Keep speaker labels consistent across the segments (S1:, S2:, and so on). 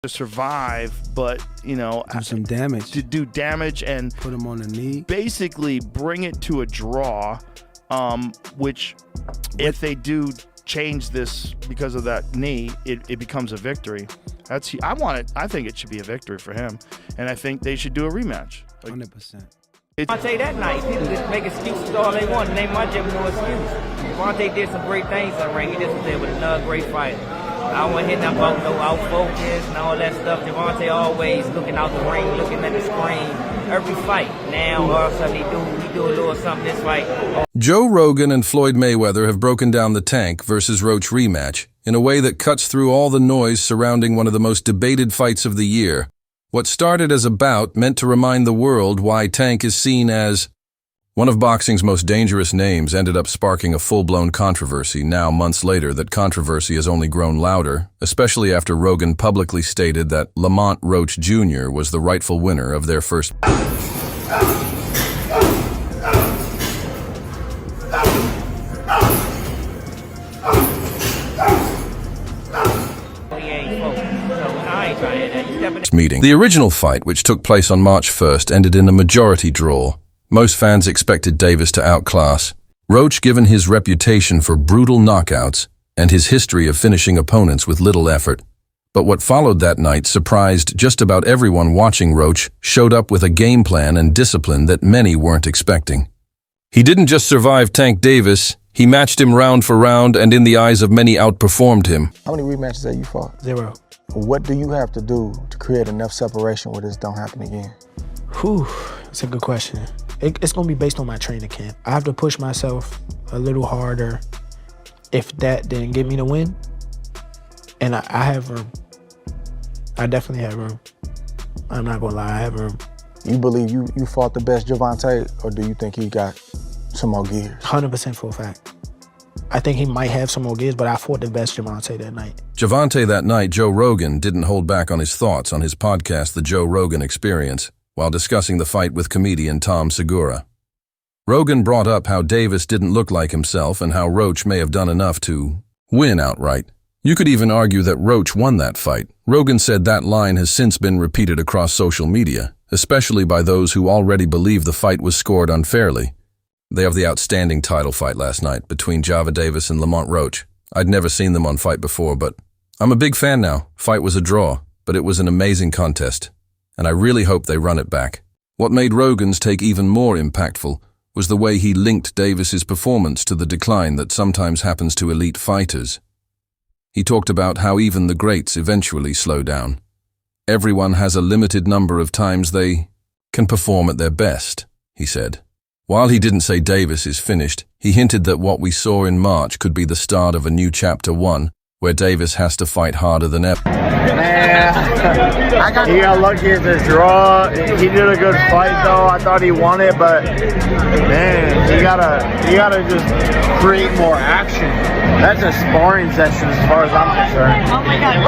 S1: to survive, but
S2: do some damage.
S1: To do damage and
S2: put him on the knee.
S1: Basically, bring it to a draw. Which, if they do change this because of that knee, it becomes a victory. I think it should be a victory for him, and I think they should do a rematch.
S2: 100%.
S3: I tell you that night, people just make excuses all they want, and they might just no excuse. Gervonta did some great things in the ring. He just was there with another great fighter. I don't want to hear nothing about no out focus and all that stuff. Gervonta always looking out the ring, looking at the screen. Every fight. Now, all of a sudden, he do a little something this fight.
S4: Joe Rogan and Floyd Mayweather have broken down the Tank versus Roach rematch in a way that cuts through all the noise surrounding one of the most debated fights of the year. What started as a bout meant to remind the world why Tank is seen as one of boxing's most dangerous names ended up sparking a full-blown controversy now months later. That controversy has only grown louder, especially after Rogan publicly stated that Lamont Roach Jr. was the rightful winner of their first. Meeting. The original fight, which took place on March 1st, ended in a majority draw. Most fans expected Davis to outclass Roach, given his reputation for brutal knockouts and his history of finishing opponents with little effort. But what followed that night surprised just about everyone watching. Roach showed up with a game plan and discipline that many weren't expecting. He didn't just survive Tank Davis, he matched him round for round and in the eyes of many outperformed him.
S5: How many rematches have you fought?
S2: 0.
S5: What do you have to do to create enough separation where this don't happen again?
S2: Whew, that's a good question. It's going to be based on my training camp. I have to push myself a little harder if that didn't get me the win. And I have room. I definitely have room. I'm not going to lie, I have room.
S5: You believe you fought the best Gervonta, or do you think he got some more gears?
S2: 100% for a fact. I think he might have some more gears, but I fought the best Gervonta that night.
S4: Gervonta that night, Joe Rogan didn't hold back on his thoughts on his podcast, The Joe Rogan Experience, while discussing the fight with comedian Tom Segura. Rogan brought up how Davis didn't look like himself and how Roach may have done enough to win outright. You could even argue that Roach won that fight. Rogan said that line has since been repeated across social media, especially by those who already believe the fight was scored unfairly. They have the outstanding title fight last night between Gervonta Davis and Lamont Roach. I'd never seen them on Fight before, but I'm a big fan now. Fight was a draw, but it was an amazing contest, and I really hope they run it back. What made Rogan's take even more impactful was the way he linked Davis's performance to the decline that sometimes happens to elite fighters. He talked about how even the greats eventually slow down. Everyone has a limited number of times they can perform at their best, he said. While he didn't say Davis is finished, he hinted that what we saw in March could be the start of a new chapter 1, where Davis has to fight harder than ever.
S6: Man, he got lucky at the draw. He did a good fight though. I thought he won it, but man, you gotta just create more action. That's a sparring session as far as I'm concerned. Oh my God.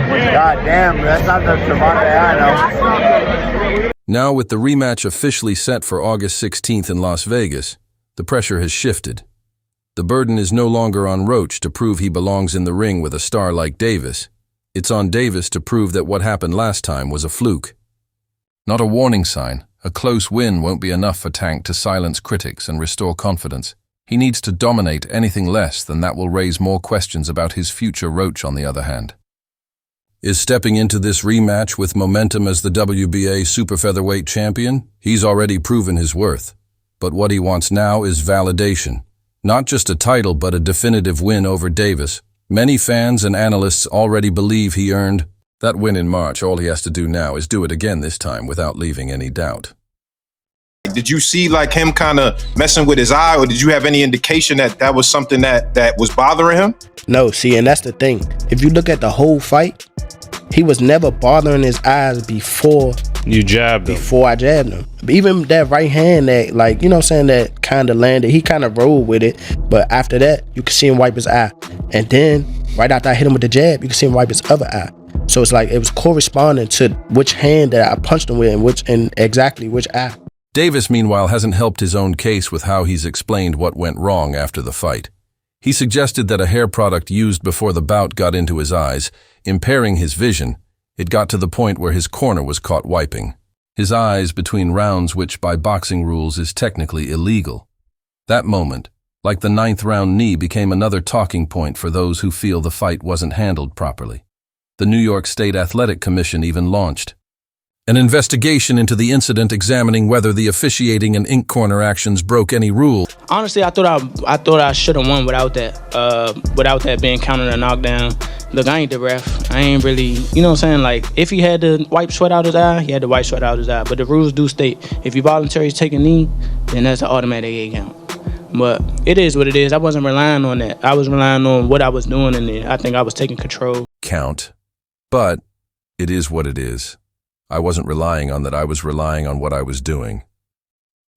S6: But god damn, that's not the Gervonta I know.
S4: Now, with the rematch officially set for August 16th in Las Vegas, the pressure has shifted. The burden is no longer on Roach to prove he belongs in the ring with a star like Davis. It's on Davis to prove that what happened last time was a fluke. Not a warning sign. A close win won't be enough for Tank to silence critics and restore confidence. He needs to dominate. Anything less than that will raise more questions about his future. Roach, on the other hand, is stepping into this rematch with momentum as the WBA super featherweight champion. He's already proven his worth. But what he wants now is validation. Not just a title, but a definitive win over Davis. Many fans and analysts already believe he earned that win in March. All he has to do now is do it again, this time without leaving any doubt.
S7: Did you see like him kind of messing with his eye, or did you have any indication that that was something that was bothering him?
S8: No, see, and that's the thing. If you look at the whole fight, he was never bothering his eyes before
S9: you jabbed him.
S8: Before I jabbed him. Even that right hand that, like, you know what I'm saying, that kind of landed, he kind of rolled with it. But after that, you could see him wipe his eye. And then, right after I hit him with the jab, you could see him wipe his other eye. So it's like it was corresponding to which hand that I punched him with and exactly which eye.
S4: Davis, meanwhile, hasn't helped his own case with how he's explained what went wrong after the fight. He suggested that a hair product used before the bout got into his eyes, impairing his vision. It got to the point where his corner was caught wiping his eyes between rounds, which by boxing rules is technically illegal. That moment, like the 9th round knee, became another talking point for those who feel the fight wasn't handled properly. The New York State Athletic Commission even launched an investigation into the incident, examining whether the officiating and ink corner actions broke any rule.
S2: Honestly, I thought I should have won without that being counted a knockdown. Look, I ain't the ref. I ain't really, you know what I'm saying? Like, if he had to wipe sweat out his eye, he had to wipe sweat out his eye. But the rules do state, if you voluntarily take a knee, then that's an automatic 8 count. But it is what it is. I wasn't relying on that. I was relying on what I was doing, and I think I was taking control.
S4: Count. But it is what it is. I wasn't relying on that. I was relying on what I was doing.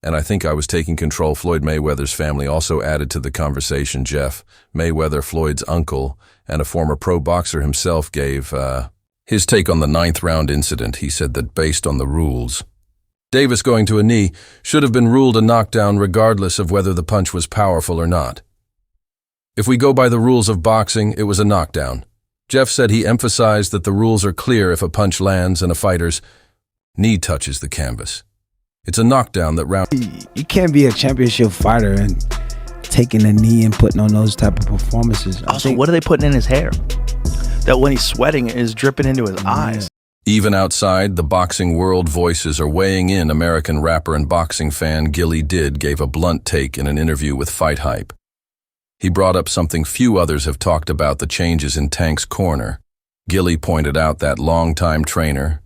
S4: And I think I was taking control. Floyd Mayweather's family also added to the conversation. Jeff Mayweather, Floyd's uncle, and a former pro boxer himself, gave his take on the 9th round incident. He said that based on the rules, Davis going to a knee should have been ruled a knockdown regardless of whether the punch was powerful or not. If we go by the rules of boxing, it was a knockdown. Jeff said he emphasized that the rules are clear if a punch lands and a fighter's knee touches the canvas. It's a knockdown that round.
S9: You can't be a championship fighter and taking a knee and putting on those type of performances.
S1: Also, what are they putting in his hair? That when he's sweating, it is dripping into his eyes.
S4: Even outside the boxing world, voices are weighing in. American rapper and boxing fan Gilly Did gave a blunt take in an interview with Fight Hype. He brought up something few others have talked about: the changes in Tank's corner. Gilly pointed out that longtime trainer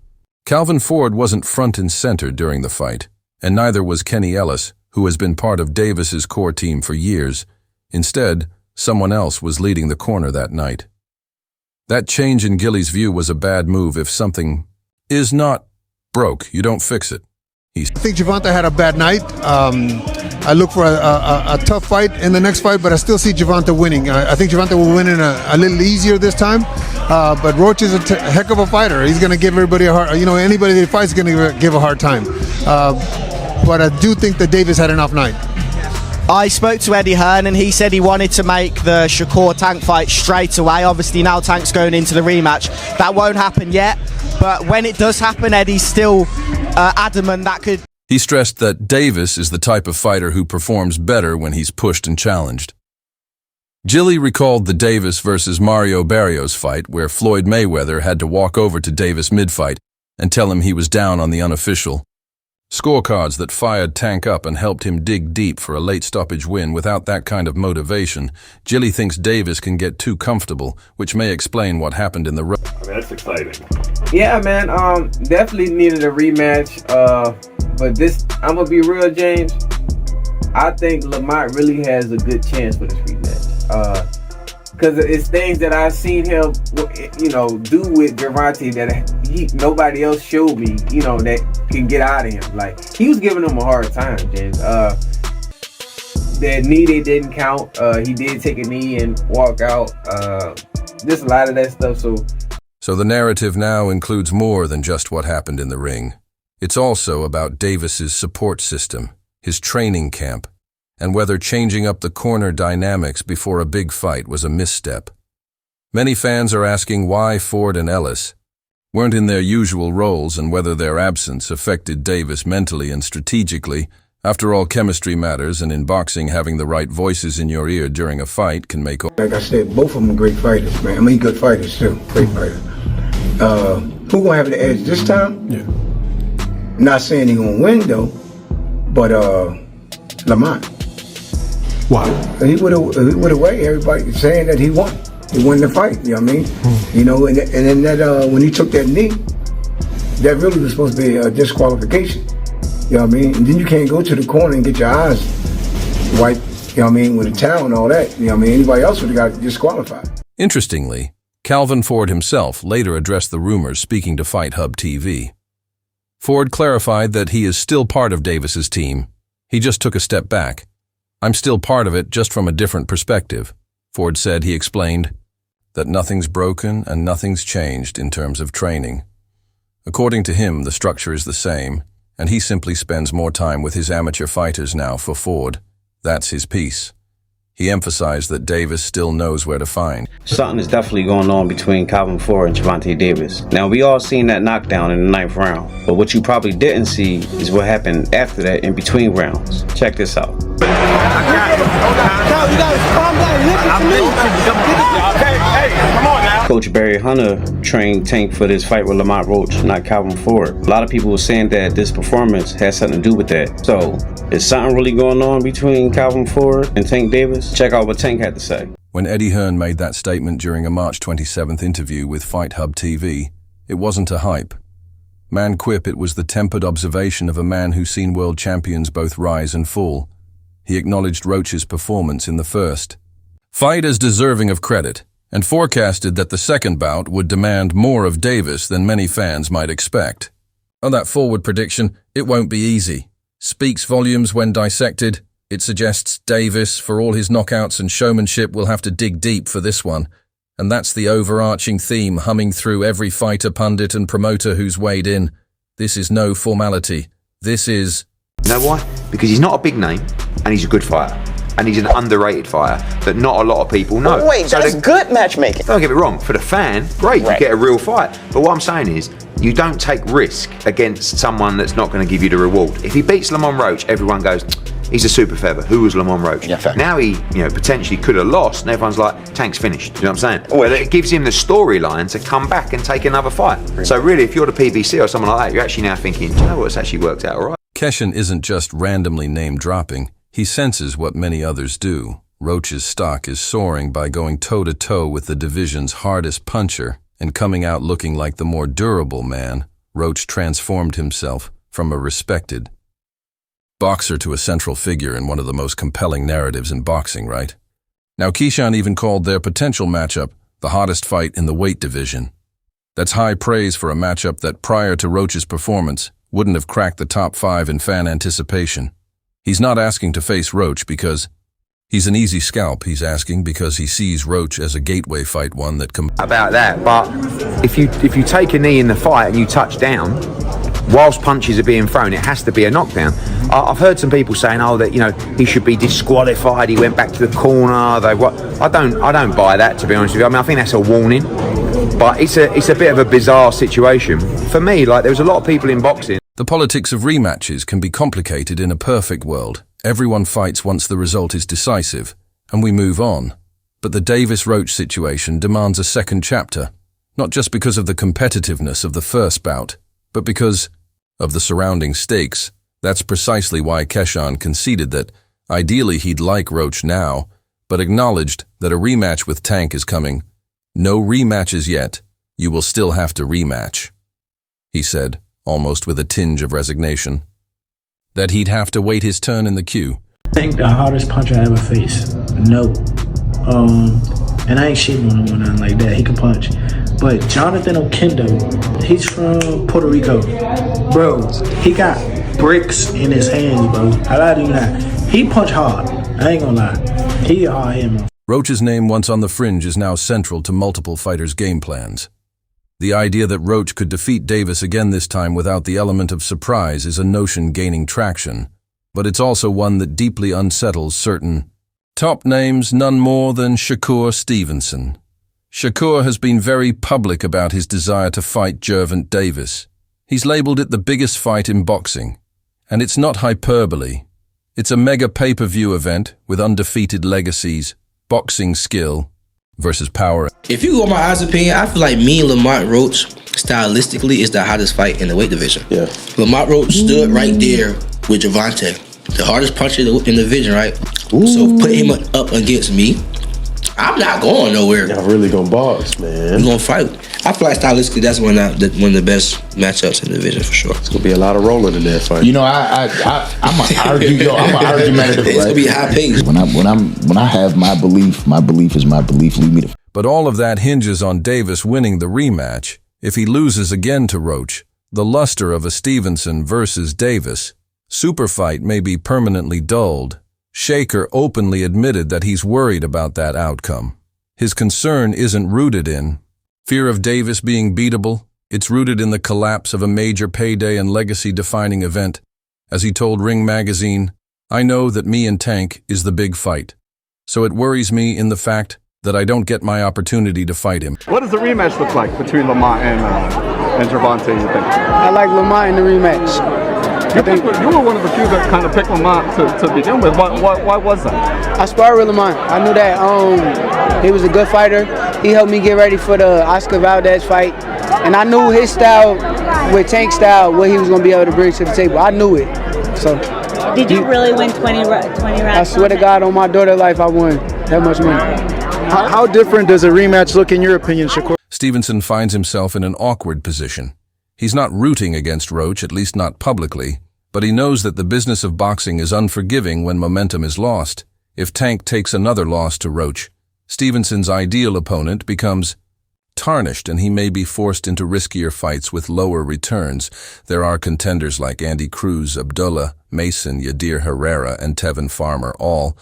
S4: Calvin Ford wasn't front and center during the fight, and neither was Kenny Ellis, who has been part of Davis's core team for years. Instead, someone else was leading the corner that night. That change in Gilly's view was a bad move. If something is not broke, you don't fix it.
S10: I think Gervonta had a bad night. I look for a tough fight in the next fight, but I still see Gervonta winning. I think Gervonta will win in a little easier this time. But Roach is a heck of a fighter. He's going to give everybody a hard, anybody that he fights is going to give a hard time. But I do think that Davis had an off night.
S11: I spoke to Eddie Hearn and he said he wanted to make the Shakur Tank fight straight away. Obviously now Tank's going into the rematch. That won't happen yet, but when it does happen, Eddie's still adamant that could.
S4: He stressed that Davis is the type of fighter who performs better when he's pushed and challenged. Gilly recalled the Davis versus Mario Barrios fight, where Floyd Mayweather had to walk over to Davis mid-fight and tell him he was down on the unofficial scorecards that fired Tank up and helped him dig deep for a late stoppage win. Without that kind of motivation, Gilly thinks Davis can get too comfortable, which may explain what happened in the road.
S12: That's exciting. Yeah, man, definitely needed a rematch. But this, I'm gonna be real, James. I think Lamont really has a good chance for this rematch. Because it's things that I've seen him, do with Gervonta that nobody else showed me, that can get out of him. Like, he was giving him a hard time, James. That knee, they didn't count. He did take a knee and walk out. Just a lot of that stuff.
S4: So the narrative now includes more than just what happened in the ring. It's also about Davis's support system, his training camp, and whether changing up the corner dynamics before a big fight was a misstep. Many fans are asking why Ford and Ellis weren't in their usual roles and whether their absence affected Davis mentally and strategically. After all, chemistry matters, and in boxing, having the right voices in your ear during a fight can make...
S13: Like I said, both of them are great fighters, man. I mean, good fighters too, great fighters. Who gonna have the edge this time?
S2: Yeah.
S13: Not saying he gonna win though, but Lamont.
S2: Wow.
S13: He would have weighed everybody saying that he won. He won the fight. You know what I mean? And then that when he took that knee, that really was supposed to be a disqualification. You know what I mean? And then you can't go to the corner and get your eyes wiped. You know what I mean? With a towel and all that. You know what I mean? Anybody else would have got disqualified.
S4: Interestingly, Calvin Ford himself later addressed the rumors, speaking to Fight Hub TV. Ford clarified that he is still part of Davis's team. He just took a step back. I'm still part of it, just from a different perspective. Ford said. He explained that nothing's broken and nothing's changed in terms of training. According to him, the structure is the same, and he simply spends more time with his amateur fighters now. For Ford, that's his piece. He emphasized that Davis still knows where to find.
S14: Something is definitely going on between Calvin Ford and Gervonta Davis. Now, we all seen that knockdown in the 9th round, but what you probably didn't see is what happened after that in between rounds. Check this out. Coach Barry Hunter trained Tank for this fight with Lamont Roach, not Calvin Ford. A lot of people were saying that this performance has something to do with that. So, is something really going on between Calvin Ford and Tank Davis? Check out what Tank had to say.
S4: When Eddie Hearn made that statement during a March 27th interview with Fight Hub TV, it wasn't a hype. Man quip, it was the tempered observation of a man who's seen world champions both rise and fall. He acknowledged Roach's performance in the first fight as deserving of credit, and forecasted that the second bout would demand more of Davis than many fans might expect. On that forward prediction, it won't be easy, speaks volumes when dissected. It suggests Davis, for all his knockouts and showmanship, will have to dig deep for this one. And that's the overarching theme humming through every fighter, pundit and promoter who's weighed in. This is no formality. This is...
S15: You know why? Because he's not a big name and he's a good fighter. And he's an underrated fighter that not a lot of people know.
S16: Oh, wait, that's good matchmaking.
S15: Don't get me wrong, for the fan, great, you get a real fight. But what I'm saying is, you don't take risk against someone that's not going to give you the reward. If he beats Lamont Roach, everyone goes, he's a super feather. Who was Lamont Roach?
S16: Yeah, fair.
S15: Now he, potentially could have lost, and everyone's like, Tank's finished. You know what I'm saying? Well, it gives him the storyline to come back and take another fight. So really, if you're the PBC or someone like that, you're actually now thinking, do you know what, it's actually worked out all right.
S4: Keshan isn't just randomly name-dropping. He senses what many others do. Roach's stock is soaring by going toe-to-toe with the division's hardest puncher and coming out looking like the more durable man. Roach transformed himself from a respected boxer to a central figure in one of the most compelling narratives in boxing, right? Now, Keyshawn even called their potential matchup the hottest fight in the weight division. That's high praise for a matchup that, prior to Roach's performance, wouldn't have cracked the top 5 in fan anticipation. He's not asking to face Roach because he's an easy scalp. He's asking because he sees Roach as a gateway fight, one that
S15: about that, but if you take a knee in the fight and you touch down, whilst punches are being thrown, it has to be a knockdown. I've heard some people saying, that he should be disqualified. He went back to the corner. I don't buy that, to be honest with you. I mean, I think that's a warning, but it's a bit of a bizarre situation for me. Like, there's a lot of people in boxing.
S4: The politics of rematches can be complicated in a perfect world. Everyone fights once the result is decisive, and we move on. But the Davis-Roach situation demands a second chapter, not just because of the competitiveness of the first bout, but because of the surrounding stakes. That's precisely why Keshan conceded that ideally he'd like Roach now, but acknowledged that a rematch with Tank is coming. No rematches yet. You will still have to rematch, he said, almost with a tinge of resignation. That he'd have to wait his turn in the queue.
S2: I think the hardest puncher I ever faced. No. And I ain't shitting on him or nothing like that. He can punch. But Jonathan Oquendo, he's from Puerto Rico. Bro, he got bricks in his hands, bro. I lied to you not. He punch hard. I ain't gonna lie. He a hard him.
S4: Roach's name, once on the fringe, is now central to multiple fighters' game plans. The idea that Roach could defeat Davis again this time without the element of surprise is a notion gaining traction, but it's also one that deeply unsettles certain top names, none more than Shakur Stevenson. Shakur has been very public about his desire to fight Gervonta Davis. He's labeled it the biggest fight in boxing, and it's not hyperbole. It's a mega pay-per-view event with undefeated legacies, boxing skill versus power.
S17: If you go my honest opinion, I feel like me and Lamont Roach, stylistically, is the hottest fight in the weight division. Yeah. Lamont Roach stood right there with Gervonta, the hardest puncher in the division, right? Ooh. So put him up against me, I'm not going nowhere.
S8: Y'all really gonna box, man.
S17: We're gonna fight. I feel like stylistically, that's one of the best matchups in the division for sure.
S8: It's gonna be a lot of rolling in that fight.
S18: You know, I'm an argumentative.
S17: It's gonna be high pace.
S18: When I have my belief is my belief. Leave me to.
S4: But all of that hinges on Davis winning the rematch. If he loses again to Roach, the luster of a Stevenson versus Davis super fight may be permanently dulled. Shaker openly admitted that he's worried about that outcome. His concern isn't rooted in fear of Davis being beatable. It's rooted in the collapse of a major payday and legacy-defining event. As he told Ring magazine, "I know that me and Tank is the big fight. So it worries me in the fact that I don't get my opportunity to fight him.
S19: What does the rematch look like between Lamont and Gervonta, you think?
S20: I like Lamont in the rematch.
S19: You were one of the few that kind of picked Lamont to begin with. Why was that?
S20: I sparred with Lamont. I knew that he was a good fighter. He helped me get ready for the Oscar Valdez fight. And I knew his style, with Tank style, what he was going to be able to bring to the table. I knew it. So.
S21: Did you really win 20 rounds?
S20: I swear to God, on my daughter's life, I won that much money.
S6: How different does a rematch look in your opinion, Shakur?
S4: Stevenson finds himself in an awkward position. He's not rooting against Roach, at least not publicly, but he knows that the business of boxing is unforgiving when momentum is lost. If Tank takes another loss to Roach, Stevenson's ideal opponent becomes tarnished and he may be forced into riskier fights with lower returns. There are contenders like Andy Cruz, Abdullah, Mason, Yadir Herrera, and Tevin Farmer, all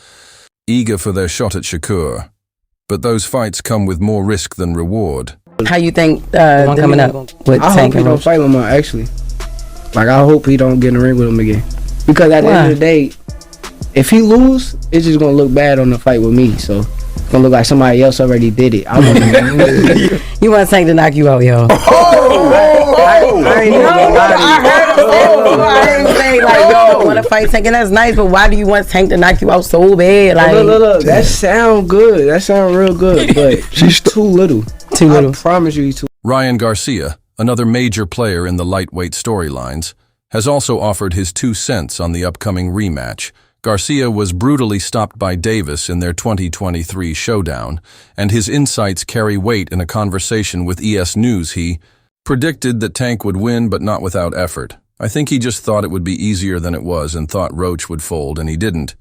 S4: eager for their shot at Shakur. But those fights come with more risk than reward.
S22: How you think one coming up with
S20: I
S22: Tank
S20: hope he
S22: and
S20: don't
S22: Roach?
S20: fight Lamont, actually. Like, I hope he don't get in the ring with him again. Because at the end of the day, if he lose, it's just going to look bad on the fight with me. So it's going to look like somebody else already did it.
S22: You want Tank to knock you out, yo? I didn't say like, yo, I want to fight Tank, and that's nice, but why do you want Tank to knock you out so bad? Like,
S20: Look, that sound good. That sound real good, but she's too little.
S22: Too little.
S20: I promise you he's too.
S4: Ryan Garcia, another major player in the lightweight storylines, has also offered his 2 cents on the upcoming rematch. Garcia was brutally stopped by Davis in their 2023 showdown, and his insights carry weight in a conversation with ES News. He predicted that Tank would win, but not without effort. I think he just thought it would be easier than it was and thought Roach would fold, and he didn't.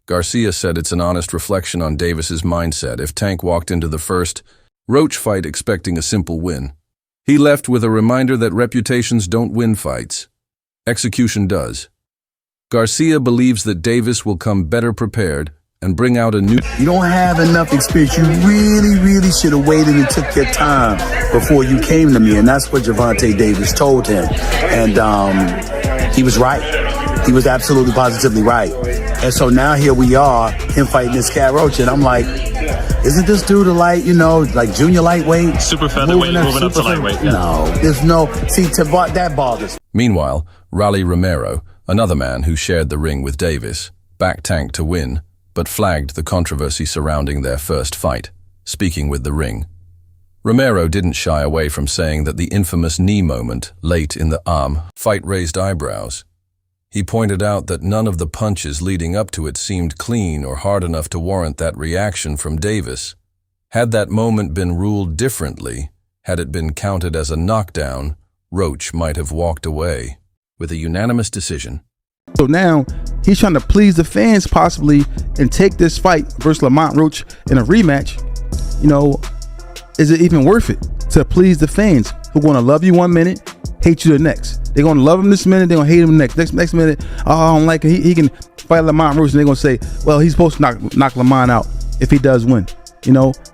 S4: Garcia said it's an honest reflection on Davis's mindset. If Tank walked into the first Roach fight expecting a simple win, he left with a reminder that reputations don't win fights. Execution does. Garcia believes that Davis will come better prepared and bring out a new...
S18: You don't have enough experience. You really should have waited and took your time before you came to me, and that's what Gervonta Davis told him. And he was right. He was absolutely positively right. And so now here we are, him fighting this cat Roach, and I'm like, isn't this dude a light, like junior lightweight?
S23: Super featherweight, moving up to lightweight. Yeah.
S18: No, there's no... See, that bothers.
S4: Meanwhile, Raleigh Romero, another man who shared the ring with Davis, backed Tank to win, but flagged the controversy surrounding their first fight, speaking with the ring. Romero didn't shy away from saying that the infamous knee moment late in the fight raised eyebrows. He pointed out that none of the punches leading up to it seemed clean or hard enough to warrant that reaction from Davis. Had that moment been ruled differently, had it been counted as a knockdown, Roach might have walked away. With a unanimous decision.
S24: So now he's trying to please the fans possibly and take this fight versus Lamont Roach in a rematch. Is it even worth it to please the fans who are going to love you 1 minute, hate you the next? They're going to love him this minute, they're going to hate him the next minute. Oh, I don't like it. He can fight Lamont Roach, and they're going to say, well, he's supposed to knock Lamont out if he does win.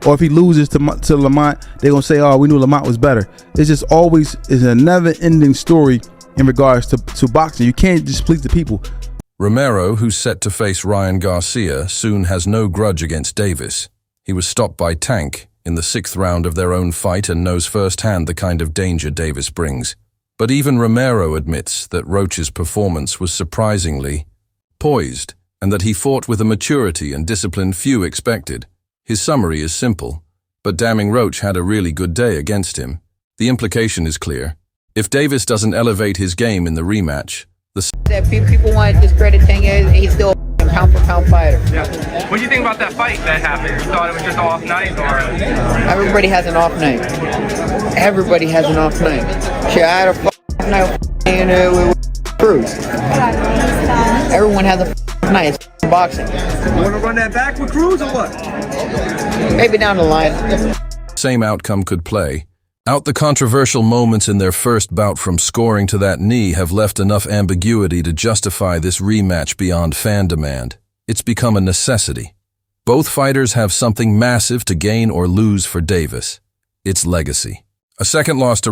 S24: Or if he loses to Lamont, they're going to say, oh, we knew Lamont was better. It's just always is a never-ending story in regards to boxing. You can't just please the people.
S4: Romero, who's set to face Ryan Garcia, soon has no grudge against Davis. He was stopped by Tank in the 6th round of their own fight and knows firsthand the kind of danger Davis brings. But even Romero admits that Roach's performance was surprisingly poised and that he fought with a maturity and discipline few expected. His summary is simple, but damning Roach had a really good day against him. The implication is clear. If Davis doesn't elevate his game in the rematch,
S25: that people want to discredit Tank, and he's still a pound-for-pound fighter.
S26: Yeah. What do you think about that fight that happened? You thought it was just an off night, or?
S25: Everybody has an off night. Everybody has an off night. Shit, I had a off night with Cruz. Everyone has a night in boxing.
S26: You want to run that back with Cruz or what?
S25: Maybe down the line.
S4: Same outcome could play. Out the controversial moments in their first bout from scoring to that knee have left enough ambiguity to justify this rematch beyond fan demand. It's become a necessity. Both fighters have something massive to gain or lose for Davis. Its legacy. A second loss to